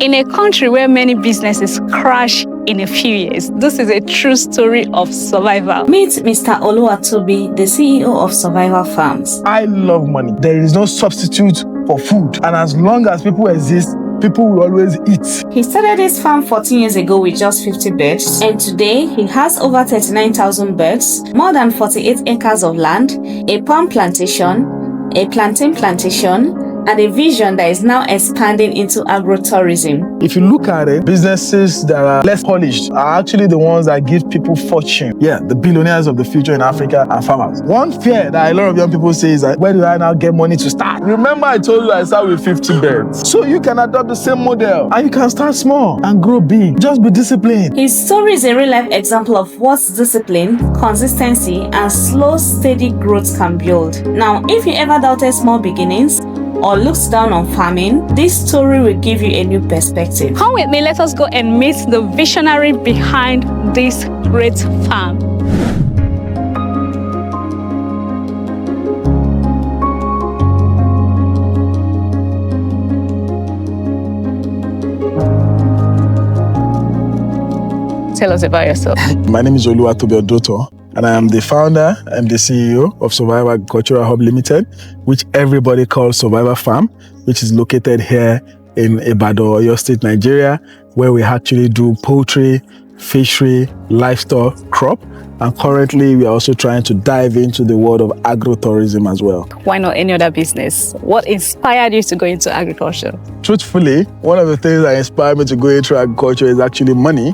In a country where many businesses crash in a few years, this is a true story of survival. Meet Mr. Oluwa Tobi, the CEO of Survival Farms. I love money. There is no substitute for food. And as long as people exist, people will always eat. He started his farm 14 years ago with just 50 birds, and today he has over 39,000 birds, more than 48 acres of land, a palm plantation, a plantain plantation, and a vision that is now expanding into agro-tourism. If you look at it, businesses that are less polished are actually the ones that give people fortune. Yeah, the billionaires of the future in Africa are farmers. One fear that a lot of young people say is that, where do I now get money to start? Remember I told you I start with 50 birds. So you can adopt the same model and you can start small and grow big. Just be disciplined. His story is a real-life example of what discipline, consistency, and slow, steady growth can build. Now, if you ever doubted small beginnings, or looks down on farming, this story will give you a new perspective. Come with me, let us go and meet the visionary behind this great farm. Tell us about yourself. My name is Oluwa Tobi, and I am the founder and the CEO of Survival Agricultural Hub Limited, which everybody calls Survival Farm, which is located here in Ibadan, Oyo State, Nigeria, where we actually do poultry, fishery, livestock, crop, and currently we are also trying to dive into the world of agro-tourism as well. Why not any other business? What inspired you to go into agriculture? Truthfully, one of the things that inspired me to go into agriculture is actually money.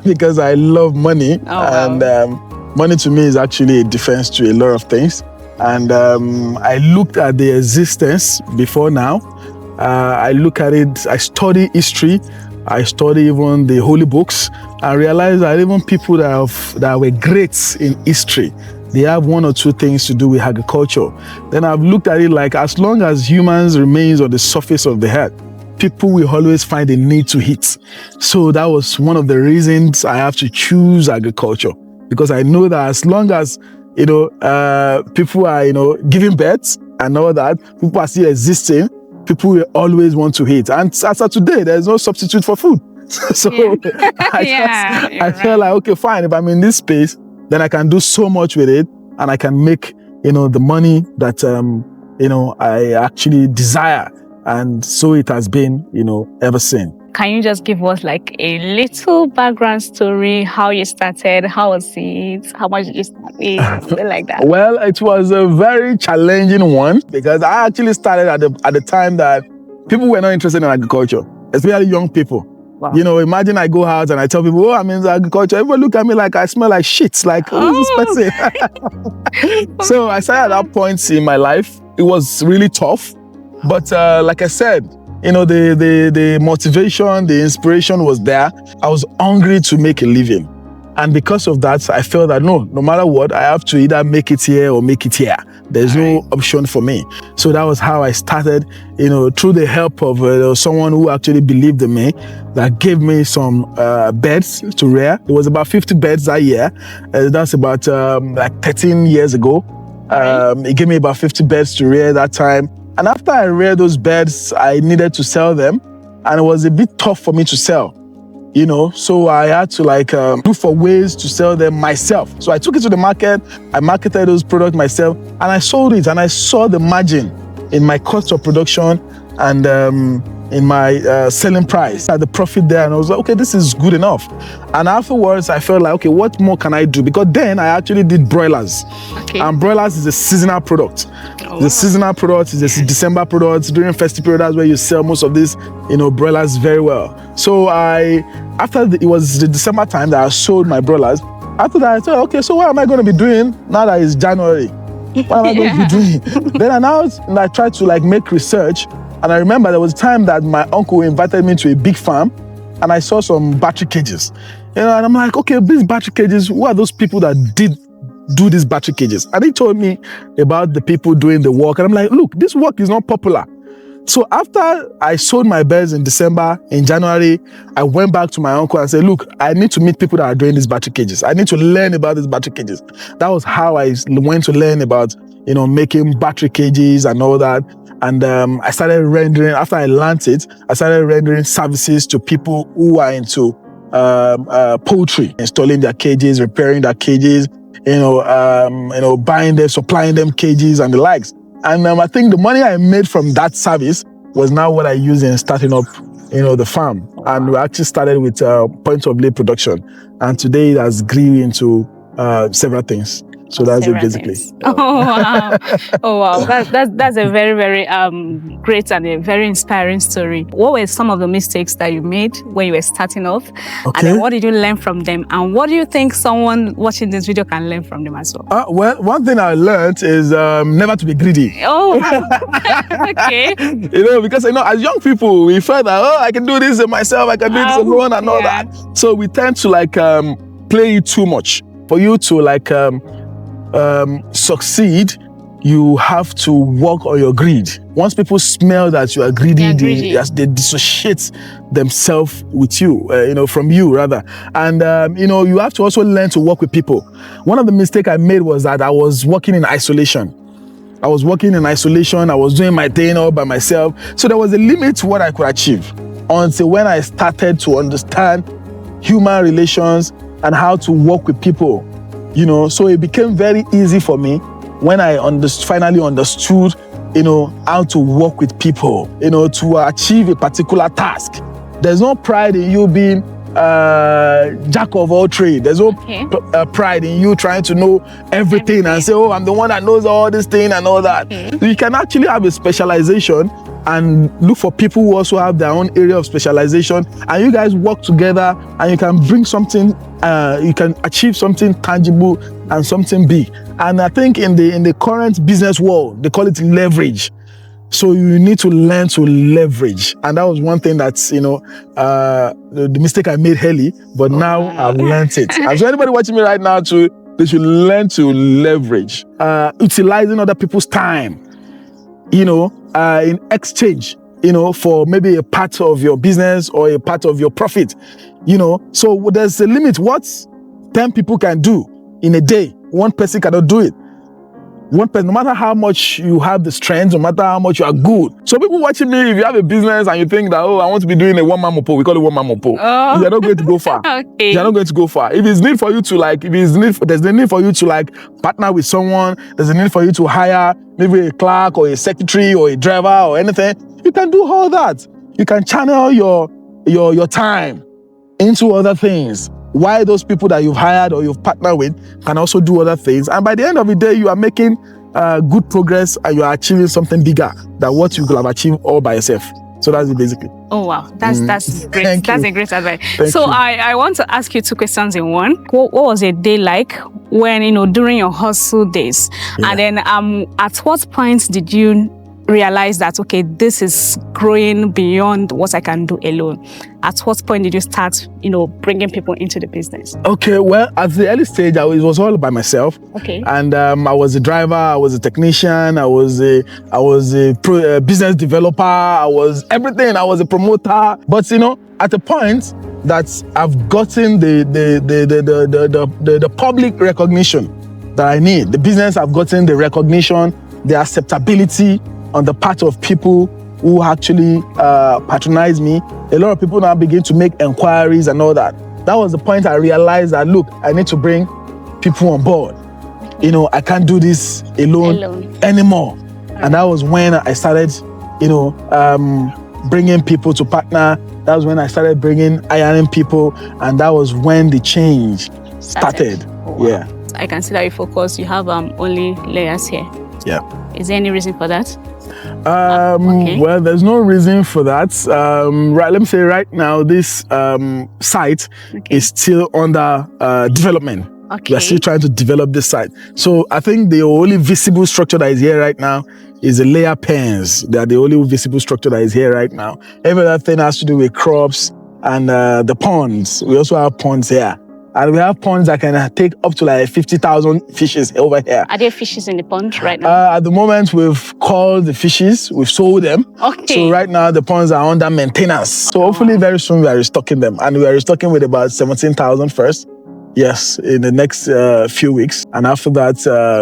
Because I love money. And money to me is actually a defense to a lot of things. And I looked at the existence before now. I look at it, I study history, I study even the holy books. I realized that even people that were greats in history, they have one or two things to do with agriculture. Then I've looked at it like, as long as humans remains on the surface of the earth, people will always find a need to eat. So that was one of the reasons I have to choose agriculture, because I know that as long as people are giving birth and all that, people are still existing, people will always want to eat. And as of today, there's no substitute for food. So I felt like, okay, fine, if I'm in this space, then I can do so much with it, and I can make the money that I actually desire. And so it has been, ever since. Can you just give us like a little background story, how you started, how was it, how much did you start with, something like that? Well, it was a very challenging one, because I actually started at the time that people were not interested in agriculture, especially young people. Wow. Imagine I go out and I tell people, I'm in agriculture. Everyone look at me like I smell like shit. Like, who's this person? So I started at that point in my life. It was really tough. But like I said, the motivation, the inspiration was there. I was hungry to make a living. And because of that, I felt that no matter what, I have to either make it here or make it here. There's no option for me. So that was how I started, through the help of someone who actually believed in me, that gave me some birds to rear. It was about 50 birds that year. That's about like 13 years ago. It gave me about 50 birds to rear that time. And after I reared those birds, I needed to sell them. And it was a bit tough for me to sell, so I had to look for ways to sell them myself. So I took it to the market, I marketed those products myself, and I sold it. And I saw the margin in my cost of production and in my selling price. I had the profit there, and I was like, okay, this is good enough. And afterwards, I felt like, okay, what more can I do? Because then I actually did broilers. Okay. And broilers is a seasonal product. The seasonal product is a December product. During festive period, that's where you sell most of these, broilers very well. So it was the December time that I sold my broilers. After that, I thought, okay, so what am I going to be doing now that it's January? What am I going to be doing? Then I tried to make research. And I remember there was a time that my uncle invited me to a big farm, and I saw some battery cages. And I'm like, okay, these battery cages, who are those people that did do these battery cages? And he told me about the people doing the work. And I'm like, look, this work is not popular. So after I sold my birds in December, in January, I went back to my uncle and said, look, I need to meet people that are doing these battery cages. I need to learn about these battery cages. That was how I went to learn about, making battery cages and all that. And I started rendering, after I learned it, I started rendering services to people who are into poultry, installing their cages, repairing their cages, buying them, supplying them cages and the likes. And I think the money I made from that service was now what I use in starting up, the farm. And we actually started with point of lay production. And today it has grew into several things. So that's it basically. Oh wow! Oh wow! That's a very, very great and a very inspiring story. What were some of the mistakes that you made when you were starting off? Okay. And then what did you learn from them? And what do you think someone watching this video can learn from them as well? Well, one thing I learned is never to be greedy. Oh, okay. Because as young people, we felt that I can do this myself, I can do this alone and all that. So we tend to play it too much. For you to succeed, you have to work on your greed. Once people smell that you are greedy, they dissociate themselves with you, from you rather. And, you have to also learn to work with people. One of the mistakes I made was that I was working in isolation. I was doing my thing all by myself. So there was a limit to what I could achieve until when I started to understand human relations and how to work with people. So it became very easy for me when I finally understood, how to work with people, to achieve a particular task. There's no pride in you being jack of all trades. There's no pride in you trying to know everything and say, I'm the one that knows all this thing and all that. So you can actually have a specialization and look for people who also have their own area of specialization, and you guys work together and you can bring something, you can achieve something tangible and something big. And I think in the current business world, they call it leverage. So you need to learn to leverage. And that was one thing that's, the mistake I made early, but now I've learned it. And so anybody watching me right now too, they should learn to leverage, utilizing other people's time, in exchange, for maybe a part of your business or a part of your profit, So there's a limit. What 10 people can do in a day, one person cannot do it. One person, no matter how much you have the strength, no matter how much you are good. So people watching me, if you have a business and you think that, I want to be doing a one-man mopo, we call it one-man mopo. You're not going to go far. Okay. You're not going to go far. If it's need for you to there's the need for you to partner with someone, there's a need for you to hire maybe a clerk or a secretary or a driver or anything, you can do all that. You can channel your time into other things. Why those people that you've hired or you've partnered with can also do other things. And by the end of the day, you are making good progress and you are achieving something bigger than what you could have achieved all by yourself. So that's it basically. Oh, wow. That's great. That's a great advice. Thank you. I want to ask you two questions in one. What was a day like when, during your hustle days? Yeah. And then at what point did you realize that, okay, this is growing beyond what I can do alone? At what point did you start, bringing people into the business? Okay, well, at the early stage, it was all by myself. Okay. And I was a driver, I was a technician, I was a business developer, I was everything, I was a promoter. But, at the point that I've gotten the public recognition that I need, the business I've gotten the recognition, the acceptability on the part of people who actually patronize me. A lot of people now begin to make inquiries and all that. That was the point I realized that, look, I need to bring people on board. I can't do this alone anymore. And that was when I started, bringing people to partner. That was when I started hiring people. And that was when the change started. Oh, wow. Yeah. I can see that you have only layers here. Yeah. Is there any reason for that? Okay. Well, there's no reason for that. Let me say right now, this site is still under development. Okay. We are still trying to develop this site. So I think the only visible structure that is here right now is the layer pens. They are the only visible structure that is here right now. Every other thing has to do with crops and the ponds. We also have ponds here. And we have ponds that can take up to 50,000 fishes over here. Are there fishes in the pond right now? At the moment, we've called the fishes, we've sold them. Okay. So right now, the ponds are under maintenance. So hopefully very soon we are restocking them. And we are restocking with about 17,000 first. Yes, in the next few weeks. And after that,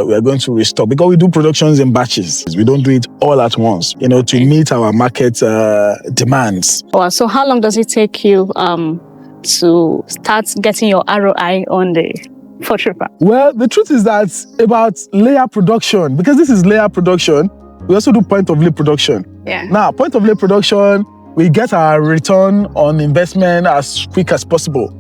we are going to restock because we do productions in batches. We don't do it all at once, to meet our market demands. Oh, so how long does it take you to start getting your ROI on the poultry farm? Well, the truth is that about layer production, because this is layer production, we also do point of lay production. Yeah. Now, point of lay production, we get our return on investment as quick as possible.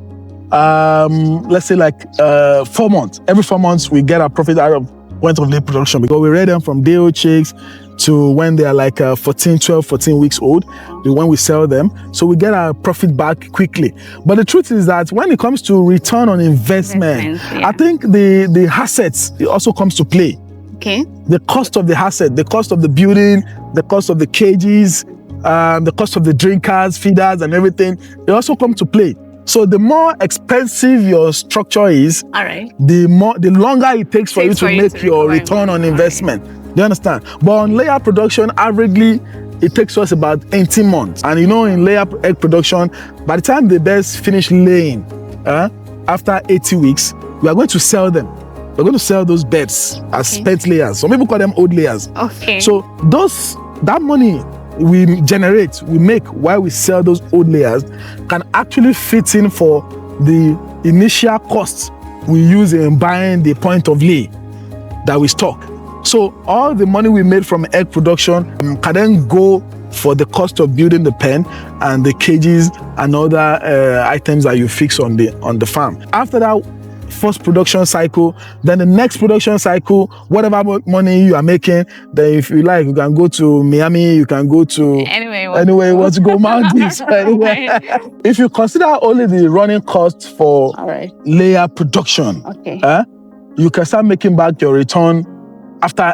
Let's say like 4 months. Every 4 months, we get our profit out of point of lay production because we rear them from day-old chicks to when they are like 14 weeks old, when we sell them. So we get our profit back quickly. But the truth is that when it comes to return on investment, I think the assets, it also comes to play. Okay. The cost of the asset, the cost of the building, the cost of the cages, the cost of the drinkers, feeders, and everything, they also come to play. So the more expensive your structure is, the longer it takes for you to make your return on investment. Do you understand? But on layer production, averagely, it takes us about 18 months. And in layer egg production, by the time the birds finish laying, after 80 weeks, we are going to sell them. We're going to sell those birds as pet layers. Some people call them old layers. Okay. So that money we make while we sell those old layers can actually fit in for the initial costs we use in buying the point of lay that we stock. So all the money we made from egg production can then go for the cost of building the pen and the cages and other items that you fix on the farm. After that first production cycle, then the next production cycle, whatever money you are making, then if you like, you can go to Miami, you can go to anywhere you want to go, Maldives. If you consider only the running costs for layer production, you can start making back your return after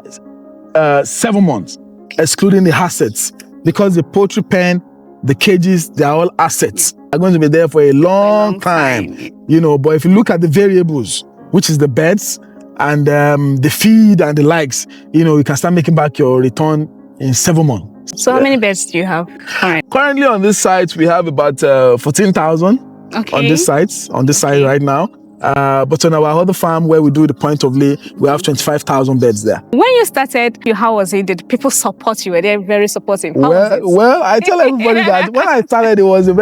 7 months, excluding the assets, because the poultry pen, the cages, they are all assets. They're going to be there for a long time. But if you look at the variables, which is the beds and the feed and the likes, you can start making back your return in 7 months. So how many beds do you have? Currently on this site, we have about 14,000 on this site right now. But on our other farm where we do the point of lay, we have 25,000 beds there. When you started, how was it? Did people support you? Were they very supportive? Well, I tell everybody that when I started, it was a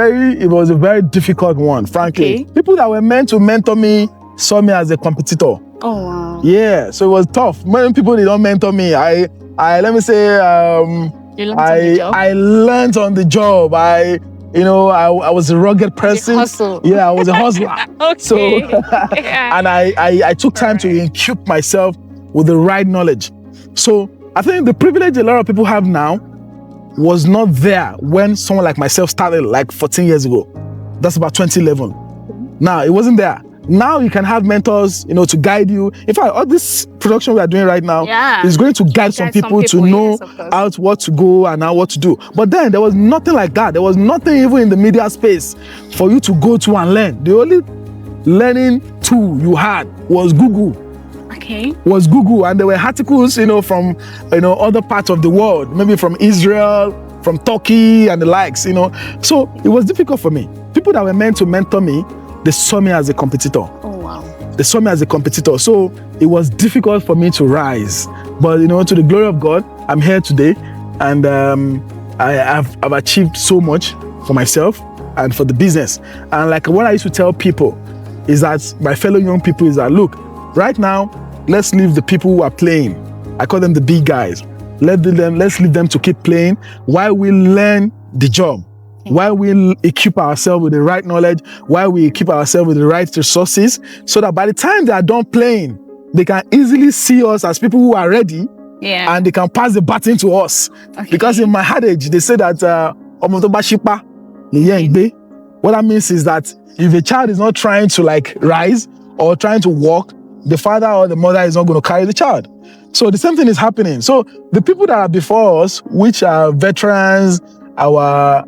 very difficult one, frankly. People that were meant to mentor me saw me as a competitor. Oh, wow. Yeah, so it was tough. Many people did not mentor me. I learned on the job. I was a rugged person. Yeah, I was a hustler. So, and I took time to equip myself with the right knowledge. So I think the privilege a lot of people have now was not there when someone like myself started like 14 years ago. That's about 2011. Now, it wasn't there. Now you can have mentors, to guide you. In fact, all this production we are doing right now is going to guide some people to know out what to go and how what to do. But then there was nothing like that. There was nothing even in the media space for you to go to and learn. The only learning tool you had was Google. Was Google, and there were articles, from, other parts of the world, maybe from Israel, from Turkey and the likes, So it was difficult for me. People that were meant to mentor me, they saw me as a competitor. Oh, wow. They saw me as a competitor. So it was difficult for me to rise. But, to the glory of God, I'm here today. And I've achieved so much for myself and for the business. And like what I used to tell people is that, my fellow young people, is that, look, right now, let's leave the people who are playing. I call them the big guys. Let's leave them to keep playing while we learn the job. While we equip ourselves with the right knowledge, while we equip ourselves with the right resources, so that by the time they are done playing, they can easily see us as people who are ready, and they can pass the baton to us. Because in my adage, they say that what that means is that if a child is not trying to rise or trying to walk, the father or the mother is not going to carry the child. So the same thing is happening. So the people that are before us, which are veterans, our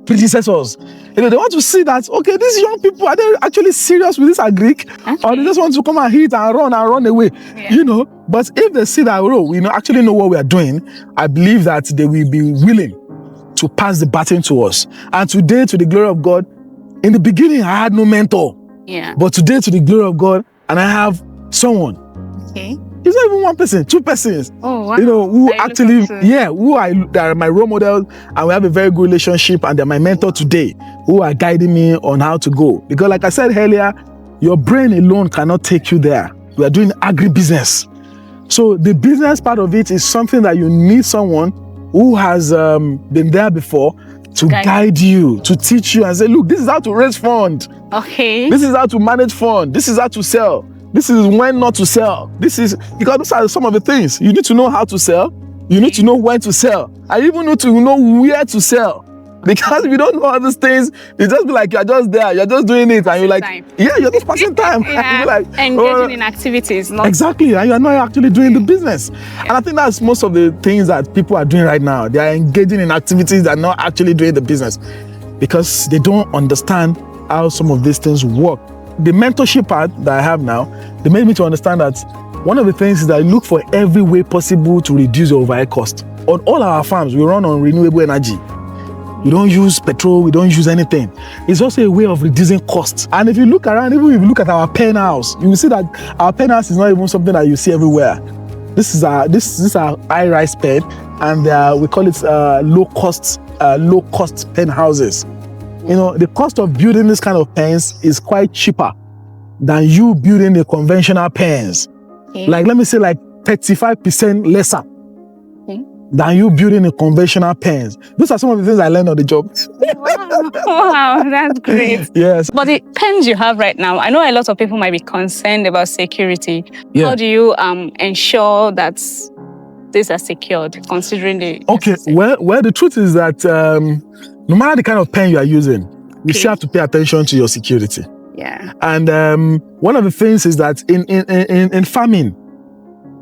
predecessors, they want to see that, okay, these young people, are they actually serious with this agric? Or they just want to come and hit and run away, But if they see that, we actually know what we are doing, I believe that they will be willing to pass the baton to us. And today, to the glory of God, in the beginning, I had no mentor. Yeah. But today, to the glory of God, and I have someone. Okay. It's not even one person, two persons. Oh, wow. Who actually, they are my role models, and we have a very good relationship, and they're my mentor today, who are guiding me on how to go. Because like I said earlier, your brain alone cannot take you there. We are doing agribusiness. So the business part of it is something that you need someone who has been there before to guide you, to teach you and say, look, this is how to raise fund. Okay. This is how to manage fund. This is how to sell. This is when not to sell. Because those are some of the things. You need to know how to sell. You need to know when to sell. I even need to know where to sell. Because if you don't know all these things, it just be like you're just there, you're just doing it, and you're like, you're just passing time. Yeah. You're like, engaging in activities, not exactly, and you're not actually doing the business. And I think that's most of the things that people are doing right now. They are engaging in activities that are not actually doing the business because they don't understand how some of these things work. The mentorship part that I have now, they made me to understand that one of the things is that I look for every way possible to reduce your overhead cost. On all our farms, we run on renewable energy. We don't use petrol, we don't use anything. It's also a way of reducing costs. And if you look around, even if you look at our pen house, you will see that our pen house is not even something that you see everywhere. This is our high-rise pen, and we call it low cost pen houses. The cost of building this kind of pens is quite cheaper than you building the conventional pens. Okay. Like, let me say, like 35% lesser. Than you building a conventional pens. Those are some of the things I learned on the job. Wow, that's great. Yes. But the pens you have right now, I know a lot of people might be concerned about security. Yeah. How do you ensure that these are secured, considering the... Okay, well, the truth is that no matter the kind of pen you are using, you still have to pay attention to your security. Yeah. And one of the things is that in farming,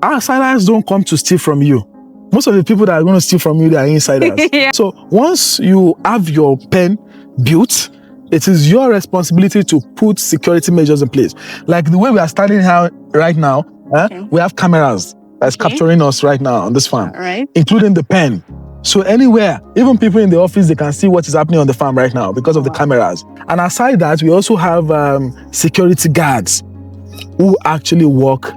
outsiders don't come to steal from you. Most of the people that are going to steal from you, they are insiders. Yeah. So once you have your pen built, it is your responsibility to put security measures in place. Like the way we are standing here right now, we have cameras that's capturing us right now on this farm, including the pen. So anywhere, even people in the office, they can see what is happening on the farm right now because of the cameras. And aside that, we also have security guards who actually work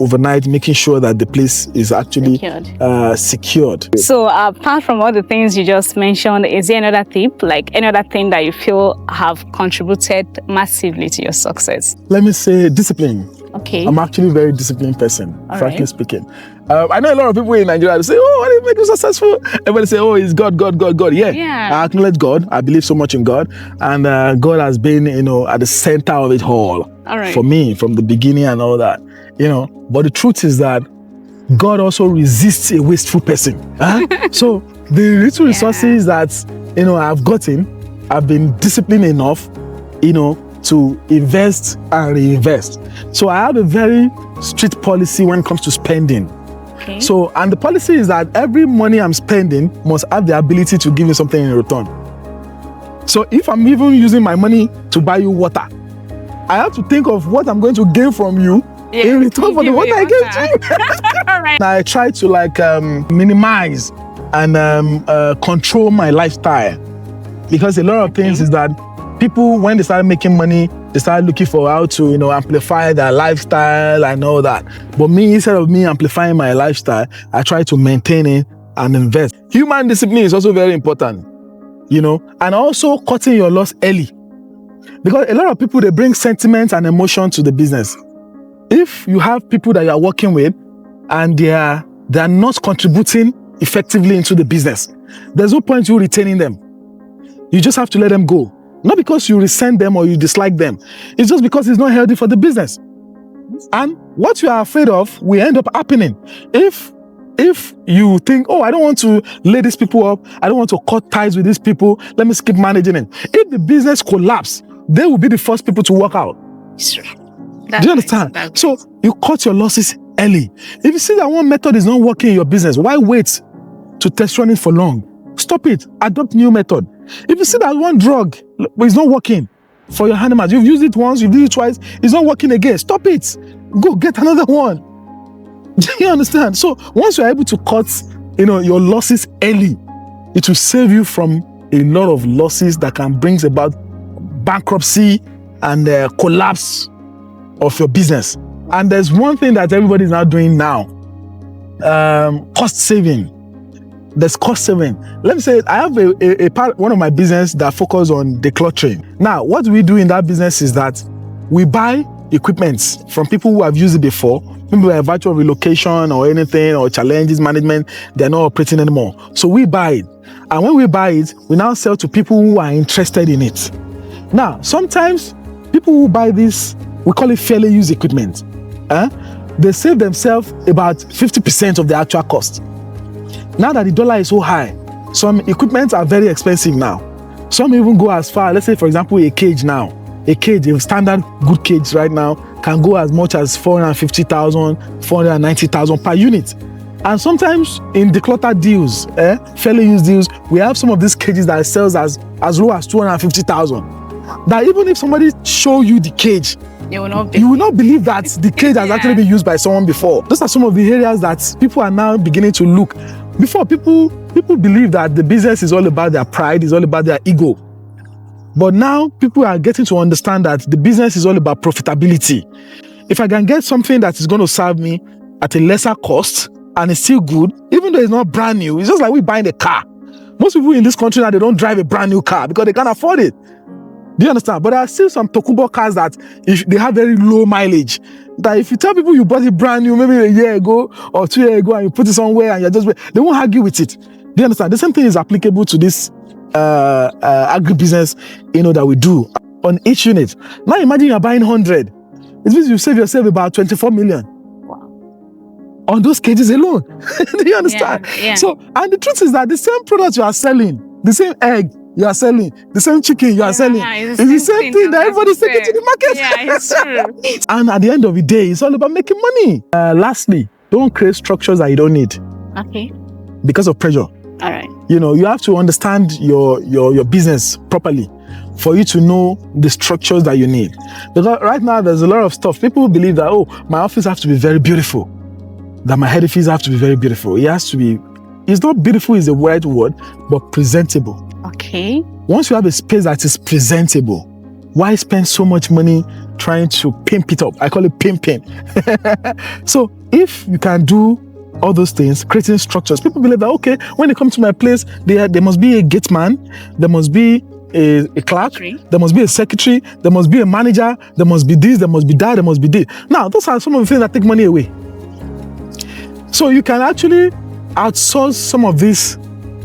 overnight, making sure that the place is actually secured. So apart from all the things you just mentioned, is there another tip, like another thing that you feel have contributed massively to your success? Let me say discipline. Okay. I'm actually a very disciplined person, frankly speaking. I know a lot of people in Nigeria who say, oh, what did make you successful? Everybody say, oh, it's God, God, God, God. Yeah. I acknowledge God. I believe so much in God. And God has been, at the center of it all for me from the beginning and all that. But the truth is that God also resists a wasteful person. So the little resources that, I've gotten, I've been disciplined enough, to invest and reinvest. So I have a very strict policy when it comes to spending. Okay. So, and the policy is that every money I'm spending must have the ability to give me something in return. So if I'm even using my money to buy you water, I have to think of what I'm going to gain from you in return for the water I gave to you. I try to minimize and control my lifestyle, because a lot of things is that people, when they start making money, they start looking for how to, amplify their lifestyle and all that. But me, instead of me amplifying my lifestyle, I try to maintain it and invest. Human discipline is also very important, and also cutting your loss early. Because a lot of people, they bring sentiments and emotion to the business. If you have people that you are working with and they are not contributing effectively into the business, there's no point you retaining them. You just have to let them go. Not because you resent them or you dislike them. It's just because it's not healthy for the business. And what you are afraid of will end up happening. If you think, oh, I don't want to lay these people up, I don't want to cut ties with these people, let me keep managing it. If the business collapses, they will be the first people to walk out. Sure. Do you understand? So you cut your losses early. If you see that one method is not working in your business, why wait to test run it for long? Stop it. Adopt new method. If you see that one drug is not working for your animals, you've used it once, you've used it twice, it's not working again, stop it. Go get another one. Do you understand? So once you're able to cut, your losses early, it will save you from a lot of losses that can bring about bankruptcy and collapse of your business. And there's one thing that everybody's now doing now, cost saving. There's cost saving. Let me say, I have a part, one of my business that focus on decluttering. Now, what we do in that business is that we buy equipment from people who have used it before. Maybe a virtual relocation or anything or challenges management, they're not operating anymore. So we buy it. And when we buy it, we now sell to people who are interested in it. Now, sometimes people who buy this, we call it fairly used equipment. They save themselves about 50% of the actual cost. Now that the dollar is so high, some equipment are very expensive now. Some even go as far, let's say for example, a cage now. A cage, a standard good cage right now can go as much as 450,000, 490,000 per unit. And sometimes in declutter deals, fairly used deals, we have some of these cages that sells as low as 250,000. That even if somebody show you the cage, you will not believe that the cage has actually been used by someone before. Those are some of the areas that people are now beginning to look. Before, people believe that the business is all about their pride, is all about their ego. But now people are getting to understand that the business is all about profitability. If I can get something that is going to serve me at a lesser cost and it's still good, even though it's not brand new, it's just like we buying a car. Most people in this country now, they don't drive a brand new car because they can't afford it. Do you understand? But there are still some Tokumbo cars that they have very low mileage. That if you tell people you bought it brand new, maybe a year ago or 2 years ago, and you put it somewhere and you're just, they won't argue with it. Do you understand? The same thing is applicable to this agribusiness, that we do on each unit. Now imagine you're buying 100. It means you save yourself about 24 million. Wow. On those cages alone. Do you understand? Yeah. So, and the truth is that the same product you are selling, the same egg you are selling, the same chicken you are selling, it's the same thing that everybody's taking to the market. Yeah, it's true. And at the end of the day, it's all about making money. Lastly, don't create structures that you don't need. Okay. Because of pressure. All right. You have to understand your business properly for you to know the structures that you need. Because right now, there's a lot of stuff. People believe that, my office has to be very beautiful. That my head office have to be very beautiful. It has to be, it's not beautiful is the right word, but presentable. Okay. Once you have a space that is presentable, why spend so much money trying to pimp it up? I call it pimping. So if you can do all those things, creating structures, people believe that, okay, when they come to my place, there must be a gate man, there must be a clerk, there must be a secretary, there must be a manager, there must be this, there must be that, there must be this. Now, those are some of the things that take money away. So you can actually outsource some of this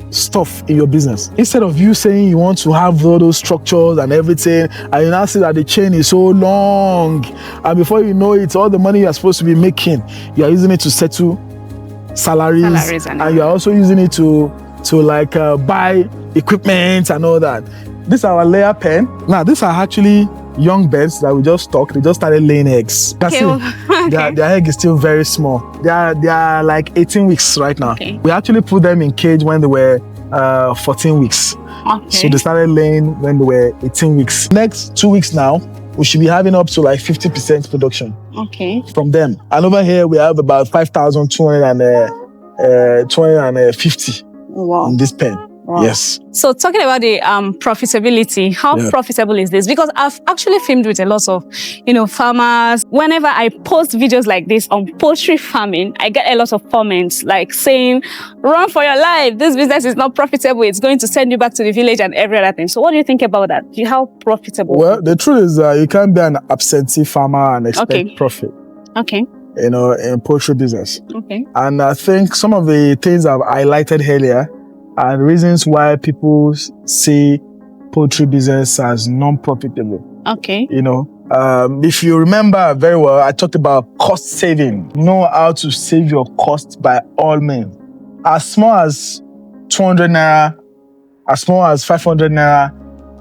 stuff in your business. Instead of you saying you want to have all those structures and everything, and you now see that the chain is so long, and before you know it, all the money you are supposed to be making, you are using it to settle salaries and you are also using it to buy equipment and all that. This is our layer pen. Now, these are actually young birds that we just stocked. They just started laying eggs. Okay. Their egg is still very small. They are like 18 weeks right now. Okay. We actually put them in cage when they were 14 weeks. Okay. So they started laying when they were 18 weeks. Next 2 weeks now, we should be having up to like 50% production. Okay. From them. And over here, we have about 5,250 wow. in this pen. Wow. Yes. So talking about the profitability, how profitable is this? Because I've actually filmed with a lot of, farmers. Whenever I post videos like this on poultry farming, I get a lot of comments like saying, run for your life. This business is not profitable. It's going to send you back to the village and every other thing. So what do you think about that? How profitable? Well, the truth is you can't be an absentee farmer and expect profit. Okay. In poultry business. Okay. And I think some of the things I've highlighted earlier are reasons why people see poultry business as non-profitable. Okay. If you remember very well, I talked about cost saving. Know how to save your cost by all means. As small as 200 naira, as small as 500 naira,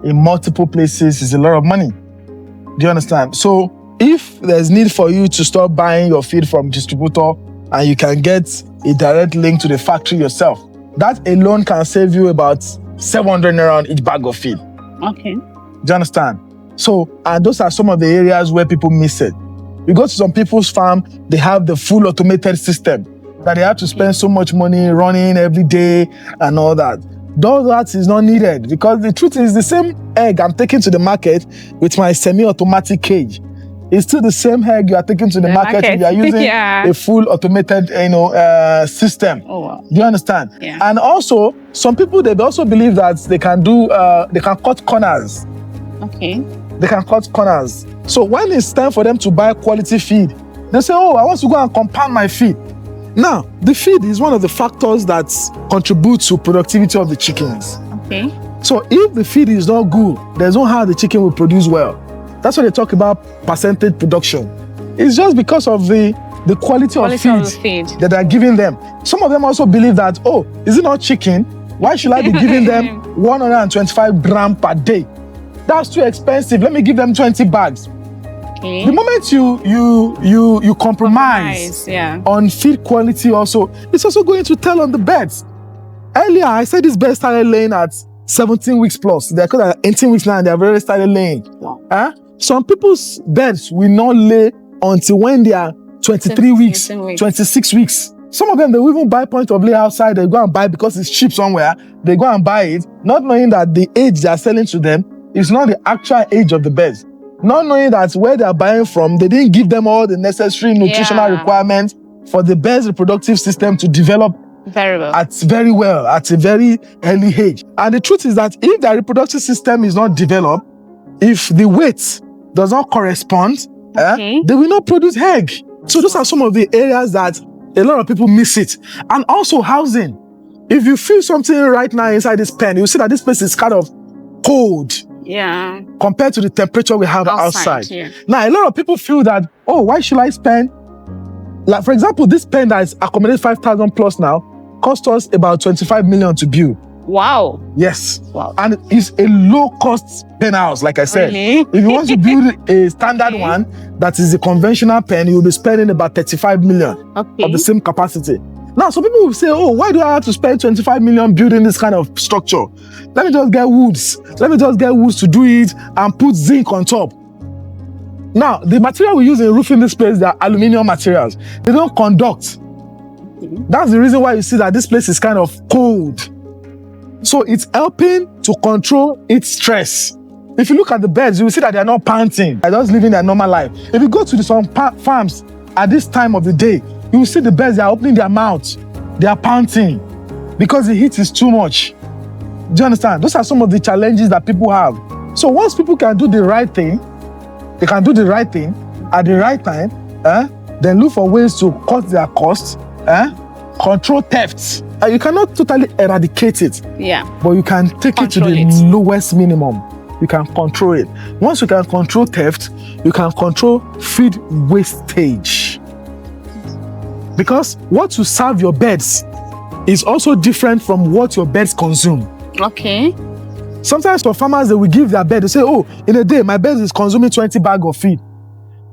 in multiple places is a lot of money. Do you understand? So if there's need for you to start buying your feed from distributor and you can get a direct link to the factory yourself, that alone can save you about 700 naira on each bag of feed. Okay. Do you understand? So, and those are some of the areas where people miss it. You go to some people's farm, they have the full automated system that they have to spend so much money running every day and all that. Though that is not needed, because the truth is the same egg I'm taking to the market with my semi-automatic cage. It's still the same egg you are taking to the market if you are using a full automated, system. Oh, wow. Do you understand? Yeah. And also, some people, they also believe that they can cut corners. Okay. They can cut corners. So when it's time for them to buy quality feed, they say, oh, I want to go and compound my feed. Now, the feed is one of the factors that contribute to productivity of the chickens. Okay. So if the feed is not good, there's no how the chicken will produce well. That's why they talk about percentage production. It's just because of the quality of feed that they're giving them. Some of them also believe that, oh, is it not chicken? Why should I be giving them 125 grams per day? That's too expensive. Let me give them 20 bags. Okay. The moment you compromise on feed quality also, it's also going to tell on the birds. Earlier, I said these birds started laying at 17 weeks plus. They're called at 18 weeks now and they've already started laying. Wow. Some people's birds will not lay until when they are 23 weeks, 26 weeks. Some of them, they will even buy point of lay outside. They go and buy because it's cheap somewhere. They go and buy it, not knowing that the age they are selling to them is not the actual age of the birds. Not knowing that where they are buying from, they didn't give them all the necessary nutritional requirements for the birds' reproductive system to develop very well at a very early age. And the truth is that if their reproductive system is not developed, if the weight does not correspond, they will not produce egg. So those are some of the areas that a lot of people miss it. And also housing. If you feel something right now inside this pen, you see that this place is kind of cold. Yeah. Compared to the temperature we have outside. Yeah. Now, a lot of people feel that, oh, why should I spend? Like, for example, this pen that is accommodated 5,000 plus now cost us about 25 million to build. Wow. Yes. Wow. And it's a low-cost pen house, like I said. Really? If you want to build a standard one that is a conventional pen, you'll be spending about 35 million of the same capacity. Now, some people will say, oh, why do I have to spend 25 million building this kind of structure? Let me just get woods. Let me just get woods to do it and put zinc on top. Now, the material we use in roofing this place, they are aluminium materials. They don't conduct. That's the reason why you see that this place is kind of cold. So it's helping to control its stress. If you look at the birds, you will see that they are not panting. They're just living their normal life. If you go to some farms at this time of the day, you will see the birds, they are opening their mouths. They are panting because the heat is too much. Do you understand? Those are some of the challenges that people have. So once people can do the right thing, they can do the right thing at the right time, then look for ways to cut their costs, control thefts. You cannot totally eradicate it, but you can take it to the lowest minimum. You can control it. Once you can control theft, you can control feed wastage. Because what you serve your birds is also different from what your birds consume. Okay. Sometimes for farmers, they will give their bird, they say, oh, in a day, my bird is consuming 20 bags of feed.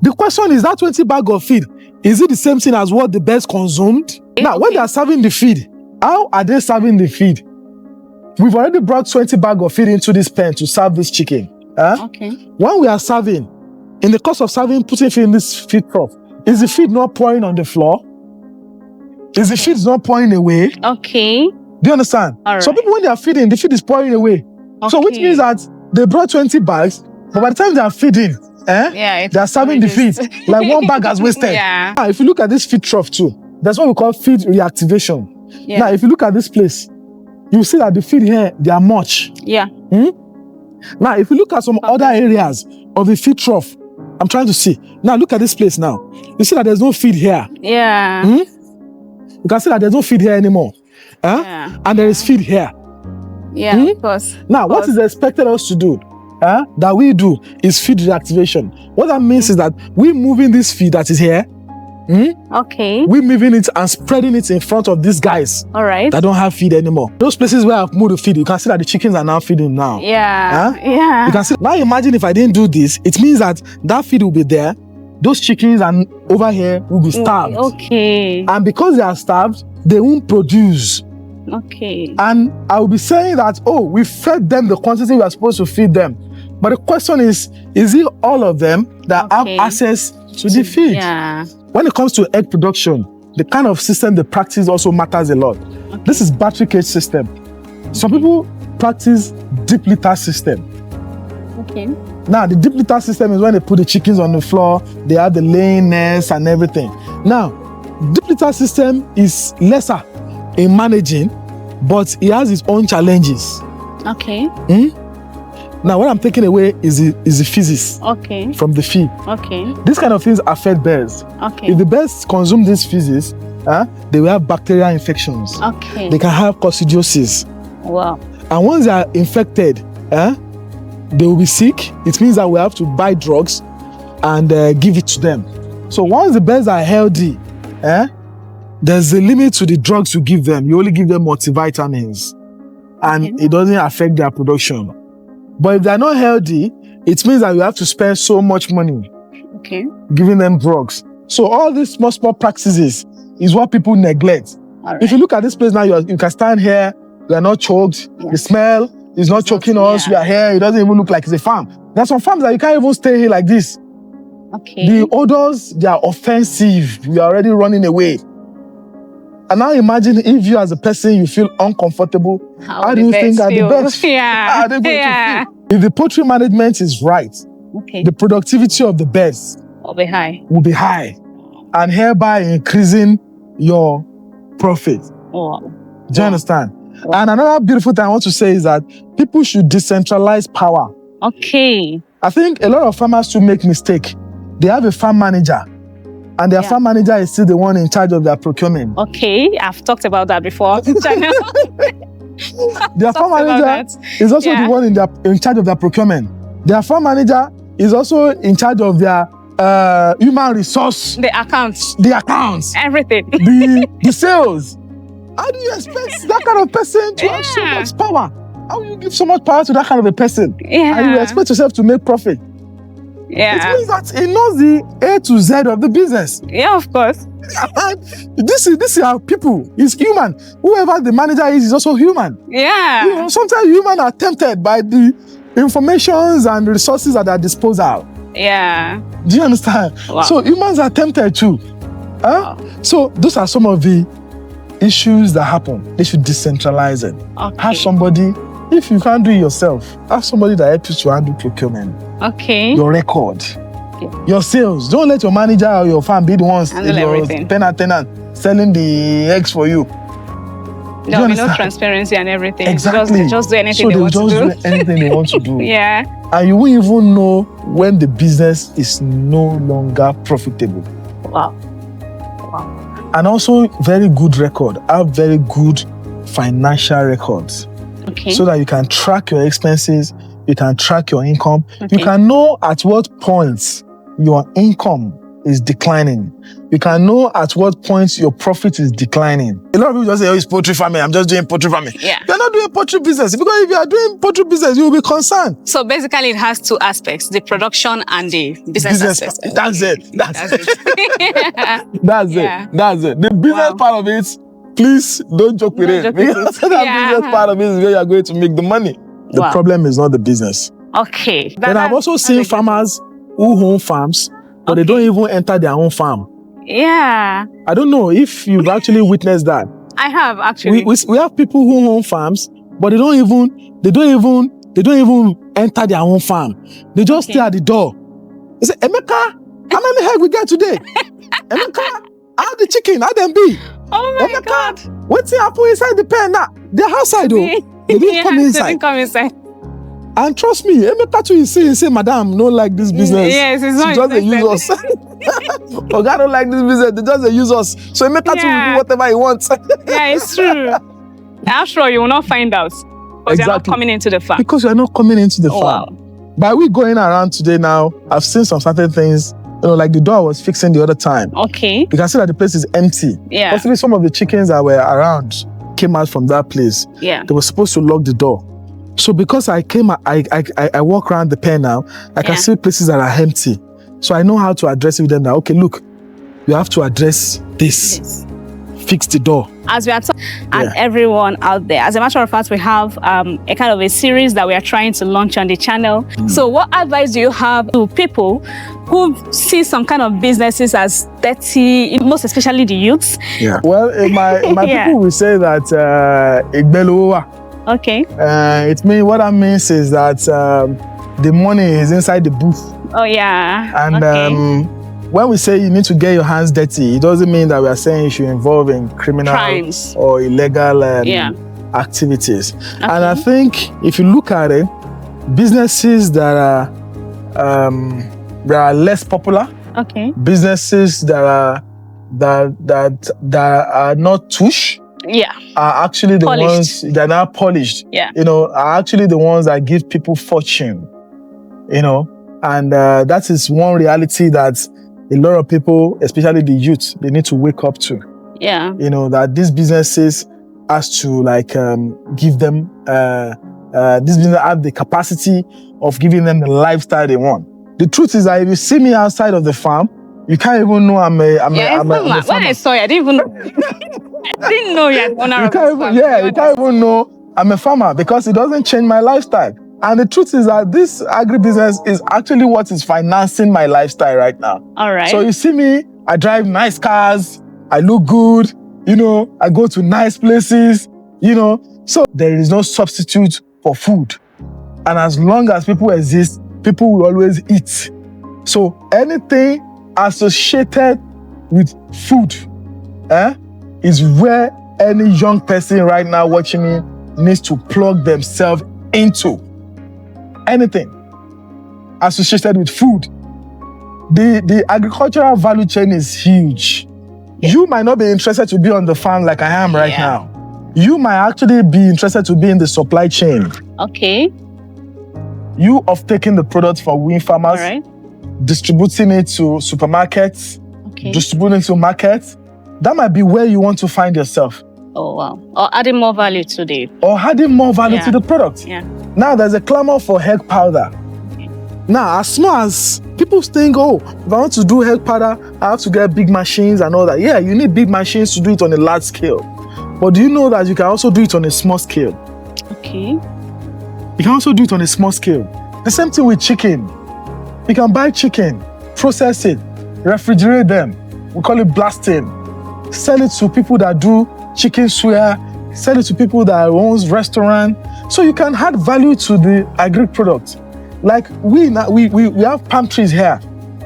The question is, that 20 bags of feed, is it the same thing as what the birds consumed? Now, when they are serving the feed, how are they serving the feed? We've already brought 20 bags of feed into this pen to serve this chicken. When we are serving, in the course of serving, putting feed in this feed trough, is the feed not pouring on the floor? Is the feed not pouring away? Okay. Do you understand? All right. So people, when they are feeding, the feed is pouring away. So which means that they brought 20 bags, but by the time they are feeding, they are serving the feed. Like one bag has wasted. Now, if you look at this feed trough too, that's what we call feed reactivation. Now, if you look at this place, you see that the feed here, they are much. Now, if you look at some other areas of the feed trough, I'm trying to see. Now, look at this place now. You see that there's no feed here. You can see that there's no feed here anymore. And there is feed here. Of course. Now, what is expected us to do, that we do, is feed reactivation. What that means is that we're moving this feed that is here. We're moving it and spreading it in front of these guys that don't have feed anymore. Those places where I've moved the feed, you can see that the chickens are now feeding now. You can see. Now imagine if I didn't do this, it means that that feed will be there. Those chickens and over here will be starved. And because they are starved, they won't produce. And I will be saying that, oh, we fed them the quantity we are supposed to feed them. But the question is it all of them that have access to the feed? When it comes to egg production, the kind of system they practice also matters a lot. This is battery cage system. Some people practice deep litter system. Okay. Now, the deep litter system is when they put the chickens on the floor, they have the laying nest and everything. Now, deep litter system is lesser in managing, but it has its own challenges. Okay. Now, what I'm taking away is the physics from the feed. Okay. These kind of things affect birds. Okay. If the birds consume this physics, they will have bacterial infections. Okay. They can have coccidiosis. Wow. And once they are infected, they will be sick. It means that we have to buy drugs and give it to them. So once the birds are healthy, there's a limit to the drugs you give them. You only give them multivitamins, and it doesn't affect their production. But if they're not healthy, it means that you have to spend so much money giving them drugs. So all these small practices is what people neglect. Right. If you look at this place now, you can stand here, you are not choked, the smell is not choking us, we are here, it doesn't even look like it's a farm. There's some farms that you can't even stay here like this. Okay. The odors, they are offensive. You are already running away. And now imagine if you as a person, you feel uncomfortable. How do you think that the birds feel? How are they going to feel? If the poultry management is right, the productivity of the birds will be high. And hereby increasing your profit. Oh. Do you understand? And another beautiful thing I want to say is that people should decentralize power. Okay. I think a lot of farmers too make mistake. They have a farm manager, and their farm manager is still the one in charge of their procurement. Okay, I've talked about that before. Their farm manager is also the one in charge of their procurement. Their farm manager is also in charge of their human resource. The accounts. Everything. The sales. How do you expect that kind of person to have so much power? How will you give so much power to that kind of a person? And you expect yourself to make profit? It means that he knows the A to Z of the business. Yeah, of course. This is our people. It's human. Whoever the manager is also human. Yeah. You know, sometimes humans are tempted by the informations and resources at their disposal. Yeah. Do you understand? Wow. So humans are tempted too. So those are some of the issues that happen. They should decentralize it. Have somebody, if you can't do it yourself, have somebody that helps you to handle procurement. Your record. Your sales. Don't let your manager or your farm be the ones handle everything. Tenant selling the eggs for you. There'll be no transparency and everything. Exactly. They just do anything they want to do. So they'll just do anything they want to do. Yeah. And you won't even know when the business is no longer profitable. Wow. And also very good record. Have very good financial records. So that you can track your expenses, you can track your income, you can know at what points your income is declining. You can know at what points your profit is declining. A lot of people just say, oh, it's poultry farming, I'm just doing poultry farming. Yeah. You're not doing poultry business, because if you are doing poultry business, you will be concerned. So basically it has two aspects, the production and the business aspect. That's it. That's it. Yeah. That's it. The business part of it, please don't joke with it. Because that business part of it is where you are going to make the money. The problem is not the business. Okay. And I've also seen farmers who own farms, but they don't even enter their own farm. Yeah. I don't know if you've actually witnessed that. I have actually. We have people who own farms, but they don't even enter their own farm. They just stay at the door. They say, Emeka, how many eggs we get today? Emeka, how the chicken, how them be? Oh my God. What's happening inside the pen now? They're outside though. They didn't come inside. They didn't come inside. And trust me, Emeka too, he say, Madam, no like this business. Yes, it's not. She just they use us. Oga don't like this business. They just they use us. So Emeka too will do whatever he wants. Yeah, it's true. I'm sure you will not find out. Because you're not coming into the farm. Because you're not coming into the farm. Wow. By we going around today now, I've seen some certain things. You know, like the door I was fixing the other time. Okay. You can see that the place is empty. Yeah. Possibly some of the chickens that were around came out from that place. Yeah. They were supposed to lock the door. So because I came, I walk around the pen now, I can see places that are empty. So I know how to address it with them now. Okay, look, you have to address this. Yes. Fix the door. As we are talking, and everyone out there, as a matter of fact, we have a kind of a series that we are trying to launch on the channel. So what advice do you have to people who see some kind of businesses as dirty, most especially the youths? Yeah. Well, my people will say that Okay. What that means is that the money is inside the booth. Oh, yeah. And okay. When we say you need to get your hands dirty, it doesn't mean that we are saying you should involve in criminal crimes or illegal activities. Okay. And I think if you look at it, businesses that are less popular, okay, businesses that are not touche, are actually the ones that are polished. Are actually the ones that give people fortune. And that is one reality that a lot of people, especially the youth, they need to wake up to. That these businesses has to give them these businesses have the capacity of giving them the lifestyle they want. The truth is that if you see me outside of the farm, you can't even know I'm a farmer. When I saw you, I didn't even know. I didn't know you're owner of the farm. You can't even know I'm a farmer because it doesn't change my lifestyle. And the truth is that this agribusiness is actually what is financing my lifestyle right now. All right. So you see me, I drive nice cars, I look good, I go to nice places, So there is no substitute for food. And as long as people exist, people will always eat. So anything associated with food is where any young person right now watching me needs to plug themselves into. Anything associated with food. The agricultural value chain is huge. You might not be interested to be on the farm like I am right now. You might actually be interested to be in the supply chain. Okay. You of taking the product from we farmers, distributing it to supermarkets, distributing it to markets. That might be where you want to find yourself. Oh, wow. Or adding more value to the... Or adding more value to the product. Now, there's a clamor for egg powder. Now, as small as people think, if I want to do egg powder, I have to get big machines and all that. Yeah, you need big machines to do it on a large scale. But do you know that you can also do it on a small scale? Okay. You can also do it on a small scale. The same thing with chicken. You can buy chicken, process it, refrigerate them. We call it blasting. Sell it to people that do chicken suya, sell it to people that owns restaurant. So you can add value to the agri product. Like we have palm trees here.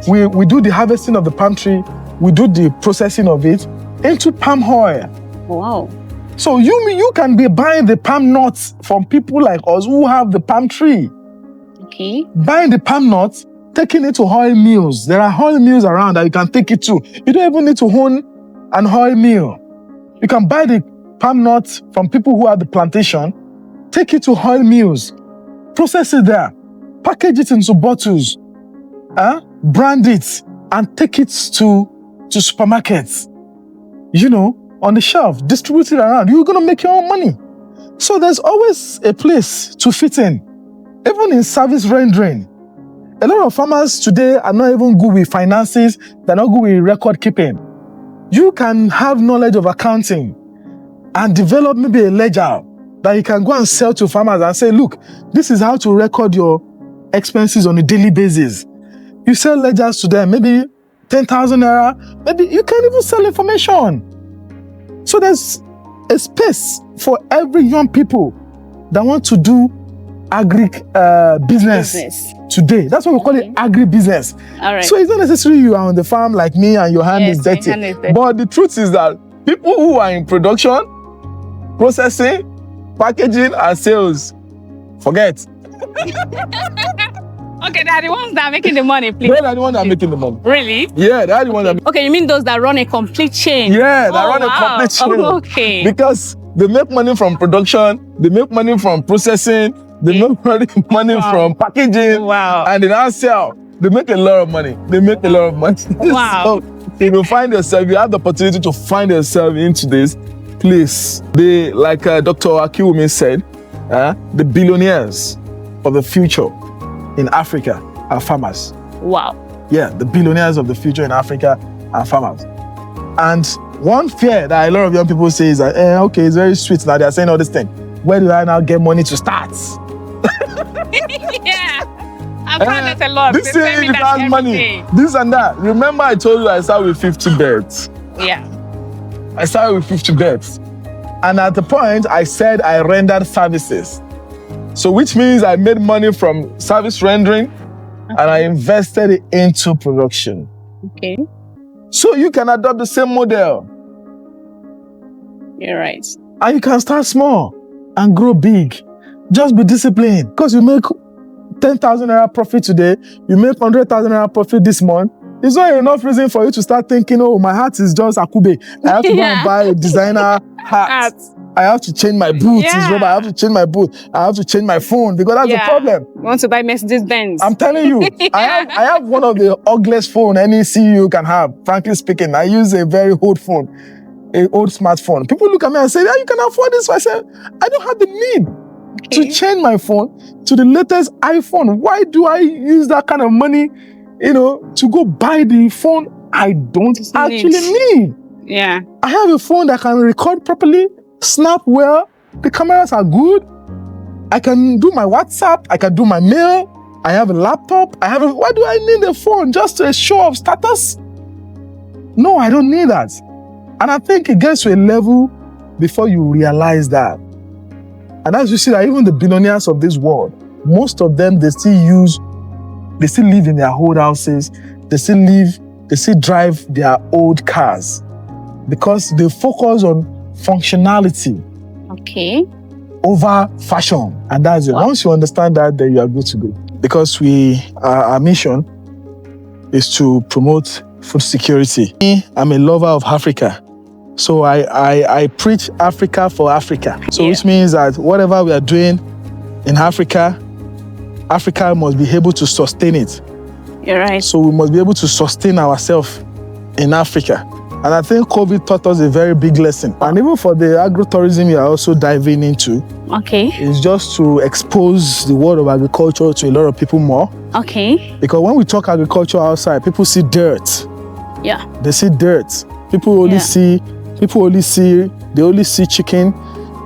We do the harvesting of the palm tree, we do the processing of it into palm oil. Wow. So you can be buying the palm nuts from people like us who have the palm tree. Okay. Buying the palm nuts, taking it to oil mills. There are oil mills around that you can take it to. You don't even need to own an oil mill. You can buy the palm nuts from people who have the plantation, take it to oil mills, process it there, package it into bottles, brand it, and take it to supermarkets. On the shelf, distribute it around. You're going to make your own money. So there's always a place to fit in. Even in service rendering. A lot of farmers today are not even good with finances. They're not good with record keeping. You can have knowledge of accounting and develop maybe a ledger that you can go and sell to farmers and say, look, this is how to record your expenses on a daily basis. You sell ledgers to them, maybe 10,000 naira, maybe you can even sell information. So there's a space for every young people that want to do business today. That's what we call it, agribusiness. All right. So it's not necessarily you are on the farm like me and your hand is dirty. But the truth is that people who are in production, processing, packaging, and sales, forget. Okay, they are the ones that are making the money, please. They are the ones that are making the money. Really? Yeah, they are the ones that... Okay, you mean those that run a complete chain? Yeah, that run a complete chain. Okay. Because they make money from production, they make money from processing, they make money from packaging, and they now sell. They make a lot of money. Wow. So if you find yourself, you have the opportunity to find yourself into this, please, like Dr. Akiwumi said, the billionaires of the future in Africa are farmers. Wow. Yeah, the billionaires of the future in Africa are farmers. And one fear that a lot of young people say is that, okay, it's very sweet now, they're saying all this thing. Where do I now get money to start? Yeah, I've heard that a lot. This thing has money, this and that. Remember I told you I started with 50 birds. Yeah. I started with 50 birds. And at the point, I said I rendered services. So which means I made money from service rendering and I invested it into production. Okay. So you can adopt the same model. You're right. And you can start small and grow big. Just be disciplined. Because you make 10,000 naira profit today, you make 100,000 naira profit this month. It's not enough reason for you to start thinking, oh, my hat is just Akube. I have to go and buy a designer hat. I have to change my boots. It's rubber. I have to change my boot. I have to change my phone because that's the problem. You want to buy Mercedes Benz? I'm telling you, I have one of the ugliest phone any CEO can have. Frankly speaking, I use a very old phone, an old smartphone. People look at me and say, you can afford this. So I say, I don't have the need to change my phone to the latest iPhone. Why do I use that kind of money, to go buy the phone I don't actually need? Yeah. I have a phone that can record properly, snap well, the cameras are good. I can do my WhatsApp, I can do my mail, I have a laptop, why do I need a phone? Just a show of status? No, I don't need that. And I think it gets to a level before you realize that. And as you see that even the billionaires of this world, most of them, they still live in their old houses, they still drive their old cars because they focus on functionality over fashion. And that's it. Once you understand that, then you are good to go. Because our mission is to promote food security. I'm a lover of Africa. So I preach Africa for Africa. So which means that whatever we are doing in Africa, Africa must be able to sustain it. You're right. So we must be able to sustain ourselves in Africa. And I think COVID taught us a very big lesson. And even for the agro-tourism you are also diving into, it's just to expose the world of agriculture to a lot of people more. Because when we talk agriculture outside, people see dirt. Yeah. They see dirt. People only see chicken,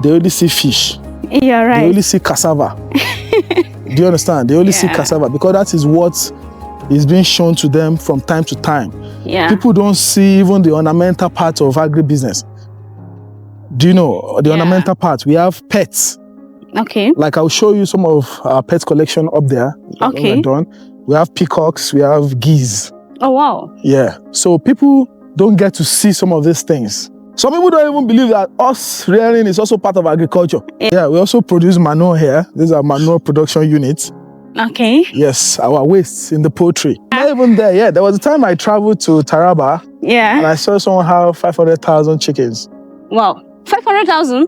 they only see fish. Yeah, right. They only see cassava. Do you understand? They only see cassava because that is what is being shown to them from time to time. Yeah. People don't see even the ornamental part of agribusiness. Do you know the ornamental part? We have pets. Like I'll show you some of our pet collection up there. We're done. We have peacocks, we have geese. Oh, wow. Yeah. So people don't get to see some of these things. Some people don't even believe that us rearing is also part of agriculture. Yeah, we also produce manure here. These are manure production units. Yes, our wastes in the poultry. Not even there, there was a time I traveled to Taraba. Yeah. And I saw someone have 500,000 chickens. Wow. 500,000?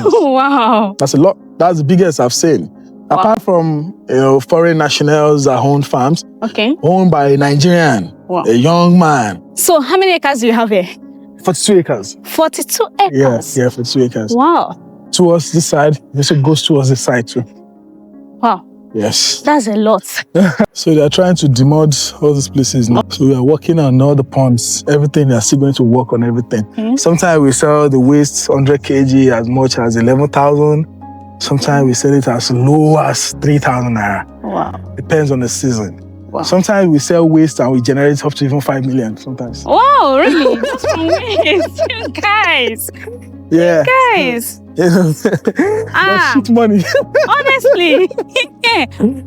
Wow. That's a lot. That's the biggest I've seen. Wow. Apart from foreign nationals that own farms. Owned by a Nigerian, a young man. So how many acres do you have here? 42 acres. 42 acres? Yeah, 42 acres. Wow. Towards this side, it also goes towards this side too. Wow. Yes. That's a lot. So they are trying to demod all these places now. So we are working on all the ponds, everything. They are still going to work on everything. Sometimes we sell the waste 100 kg as much as 11,000. Sometimes we sell it as low as 3,000 naira. Wow. Depends on the season. Wow. Sometimes we sell waste and we generate up to even 5 million sometimes. Wow, really? Just from waste. You guys. Yeah. Guys. That's shit money. Honestly.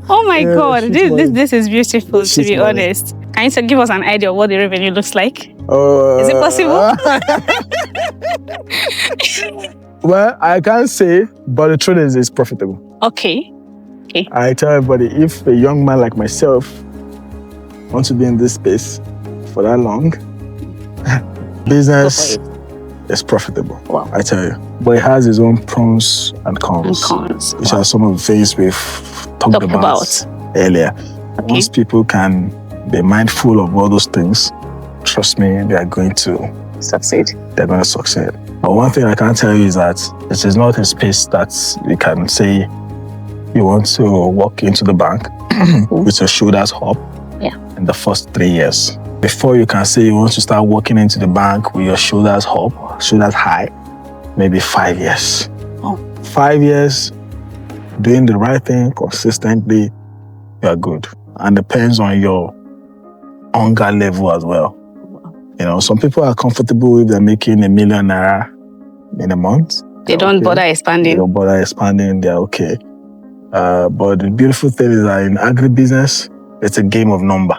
Oh my God. This is beautiful, to be honest. Can you give us an idea of what the revenue looks like? Is it possible? Well, I can't say, but the truth is it's profitable. Okay. I tell everybody, if a young man like myself wants to be in this space for that long, business is profitable. Wow. I tell you. But it has its own pros and cons. Which are some of the things we've talked about earlier. Once people can be mindful of all those things, trust me, they are going to succeed. They're going to succeed. But one thing I can tell you is that this is not a space that you can say you want to walk into the bank with your shoulders up in the first 3 years. Before you can say you want to start walking into the bank with your shoulders up, shoulders high, maybe 5 years. 5 years, doing the right thing consistently, you are good. And depends on your hunger level as well. Some people are comfortable if they're making 1 million naira in a month. They don't bother expanding. They don't bother expanding. They're okay. But the beautiful thing is that in agribusiness, it's a game of number.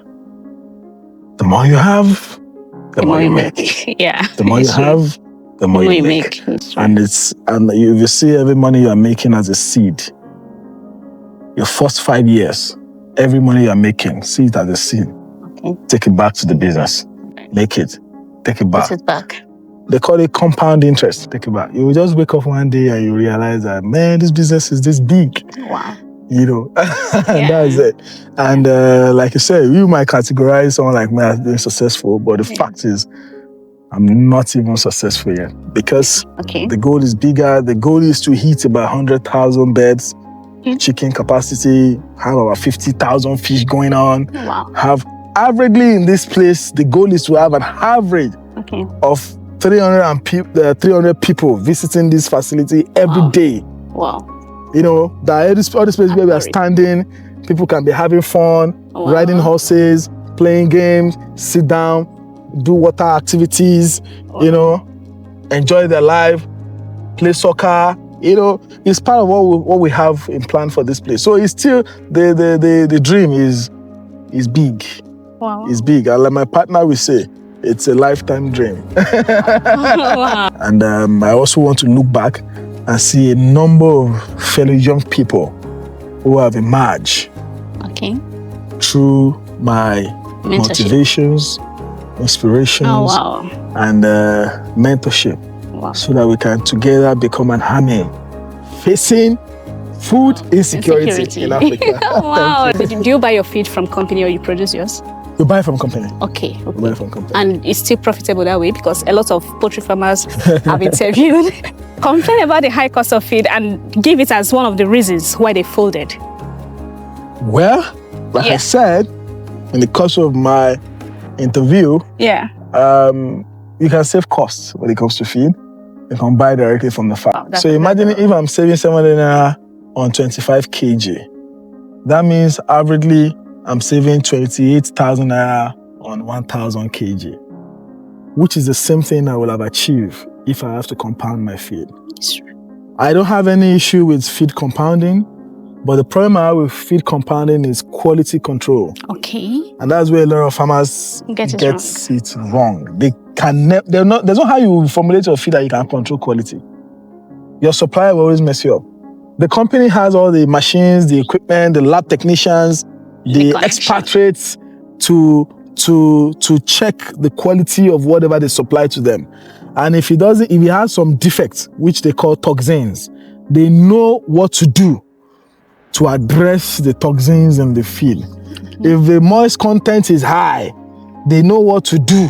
The more you have, the more you make. Yeah. The more you have, the more you make. And if you see every money you are making as a seed, your first 5 years, every money you are making, see it as a seed. Okay. Take it back to the business. Make it. Take it back. Put it back. They call it compound interest. Take it back. You will just wake up one day and you realize that, man, this business is this big. Wow. You know, and that's it. And like you said, you might categorize someone like me as being successful, but the fact is, I'm not even successful yet because the goal is bigger. The goal is to hit about 100,000 beds, chicken capacity, have about 50,000 fish going on. Wow. Have averagely in this place, the goal is to have an average of 300 people visiting this facility every day. Wow. You know, that all these places where we are standing, people can be having fun, riding horses, playing games, sit down, do water activities, you know, enjoy their life, play soccer. You know, it's part of what we have in plan for this place. So it's still the dream is big. Wow. It's big. And like my partner will say, it's a lifetime dream. Wow. And I also want to look back and see a number of fellow young people who have emerged through my motivations, inspirations, and mentorship, so that we can together become an army facing food insecurity in Africa. Wow. Do you buy your feed from company or you produce yours? You buy from company. Okay. You buy from company. And it's still profitable that way because a lot of poultry farmers have interviewed complain about the high cost of feed and give it as one of the reasons why they folded. Well, like I said, in the course of my interview, you can save costs when it comes to feed. You can buy directly from the farm. So imagine if I'm saving 700 naira on 25 kg. That means averagely I'm saving 28,000 naira on 1,000 kg, which is the same thing I will have achieved if I have to compound my feed. I don't have any issue with feed compounding, but the problem I have with feed compounding is quality control. Okay. And that's where a lot of farmers get it wrong. They can there's no how you formulate your feed that you can control quality. Your supplier will always mess you up. The company has all the machines, the equipment, the lab technicians, the expatriates to check the quality of whatever they supply to them. And if it has some defects, which they call toxins, they know what to do to address the toxins in the feed. If the moist content is high, they know what to do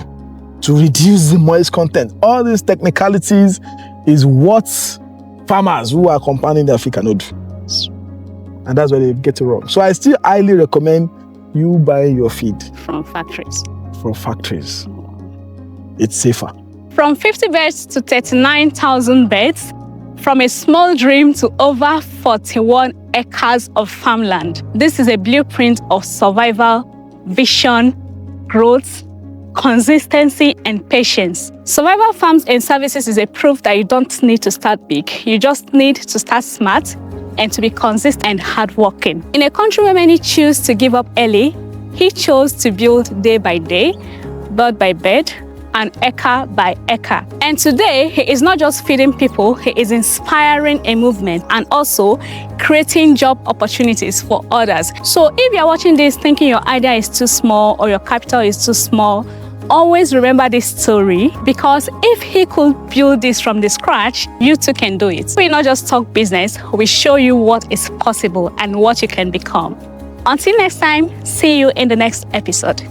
to reduce the moist content. All these technicalities is what farmers who are compounding their feed cannot do. And that's where they get it wrong. So I still highly recommend you buying your feed from factories. From factories. It's safer. From 50 beds to 39,000 beds, from a small dream to over 41 acres of farmland. This is a blueprint of survival, vision, growth, consistency, and patience. Survival Farms and Services is a proof that you don't need to start big. You just need to start smart and to be consistent and hardworking. In a country where many choose to give up early, he chose to build day by day, bird by bird, and acre by acre. And today, he is not just feeding people, he is inspiring a movement and also creating job opportunities for others. So if you're watching this thinking your idea is too small or your capital is too small, always remember this story, because if he could build this from the scratch, you too can do it. We not just talk business, we show you what is possible and what you can become. Until next time, see you in the next episode.